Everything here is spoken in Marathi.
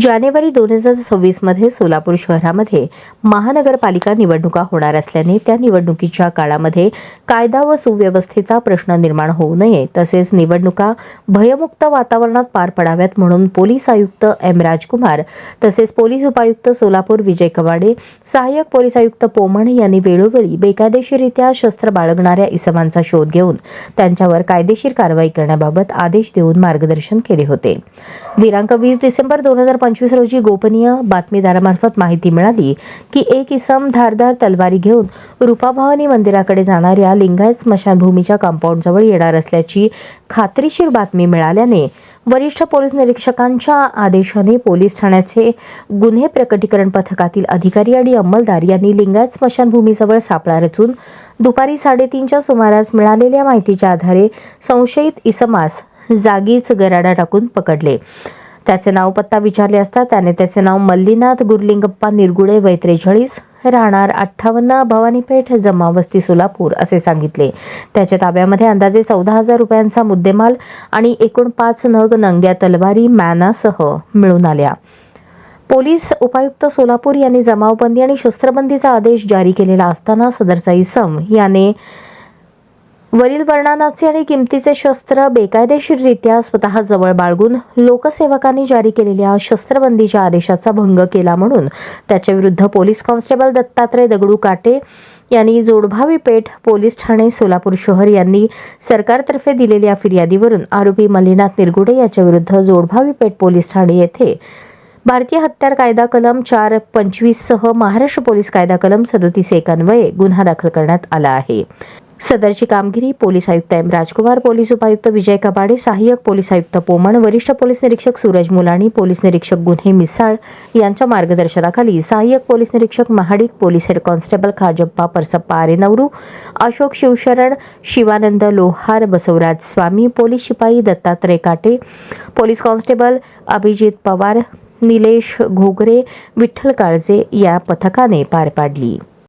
जानेवारी 2026 मध्ये सोलापूर शहरामध्ये महानगरपालिका निवडणुका होणार असल्याने त्या निवडणुकीच्या काळामध्ये कायदा व सुव्यवस्थेचा प्रश्न निर्माण होऊ नये, तसेच निवडणुका भयमुक्त वातावरणात पार पडाव्यात म्हणून पोलीस आयुक्त एम राजकुमार तसेच पोलीस उपायुक्त सोलापूर विजय कवाडे, सहाय्यक पोलीस आयुक्त पोमण यांनी वेळोवेळी बेकायदेशीररित्या शस्त्र बाळगणाऱ्या इसमांचा शोध घेऊन त्यांच्यावर कायदेशीर कारवाई करण्याबाबत आदेश देऊन मार्गदर्शन केले होते. दिनांक 20 डिसेंबर 2025 रोजी गोपनीय बातमीदारामार्फत माहिती मिळाली की एक इसम धारदार तलवारी घेऊन रूपाभवानी मंदिराकडे जाणाऱ्या लिंगायत स्मशानभूमीच्या कंपाऊंडजवळ येणार असल्याची खात्रीशीर बातमी मिळाल्याने वरिष्ठ पोलीस निरीक्षकांच्या आदेशाने पोलीस ठाण्याचे गुन्हे प्रकटीकरण पथकातील अधिकारी आणि अंमलदार यांनी लिंगायत स्मशानभूमीजवळ सापळा रचून दुपारी 3:30च्या सुमारास मिळालेल्या माहितीच्या आधारे संशयित इसमास जागीच गराडा टाकून पकडले. त्याचे नाव पत्ता विचारले असता त्याने त्याचे नाव मल्लीनाथ गुरलिंगप्पा निरगुडे वय 43 राहणार 58 भवानीपेठ जमावस्ती सोलापूर असे सांगितले. त्याच्या ताब्यामध्ये अंदाजे 14,000 रुपयांचा मुद्देमाल आणि एकूण 5 नग नंग्या तलवारी मॅनासह मिळून आल्या. पोलीस उपायुक्त सोलापूर यांनी जमावबंदी आणि शस्त्रबंदीचा आदेश जारी केलेला असताना सदरचा इसम याने वरील वर्णनाचे आणि किमतीचे शस्त्र बेकायदेशीररित्या स्वतः जवळ बाळगून लोकसेवकांनी जारी केलेल्या शस्त्रबंदीच्या आदेशाचा भंग केला म्हणून त्याच्या विरुद्ध पोलीस कॉन्स्टेबल दत्तात्रय दगडू काटे यांनी जोडभावी पेठ पोलीस ठाणे सोलापूर शहर यांनी सरकारतर्फे दिलेल्या फिर्यादीवरून आरोपी मल्लीनाथ निरगुडे याच्या विरुद्ध जोडभावी पेठ पोलीस ठाणे येथे भारतीय हत्यार कायदा कलम 425 सह महाराष्ट्र पोलीस कायदा कलम 37(1) अन्वये गुन्हा दाखल करण्यात आला आहे. सदरची कामगिरी पोलीस आयुक्त एम राजकुमार, पोलीस उपायुक्त विजय कवाडे, सहाय्यक पोलीस आयुक्त पोमण, वरिष्ठ पोलीस निरीक्षक सूरज मुलाणी, पोलीस निरीक्षक गुन्हे मिसाळ यांच्या मार्गदर्शनाखाली सहाय्यक पोलीस निरीक्षक Mahadik, police head constable Khajappa Parasappa Arenavaru, Ashok Shivsharan, Shivanand Lohar, Basavraj Swami, police शिपाई दत्तात्रय काटे, पोलीस कॉन्स्टेबल अभिजित पवार, निलेश घोगरे, विठ्ठल काळजे या पथकाने पार पाडली.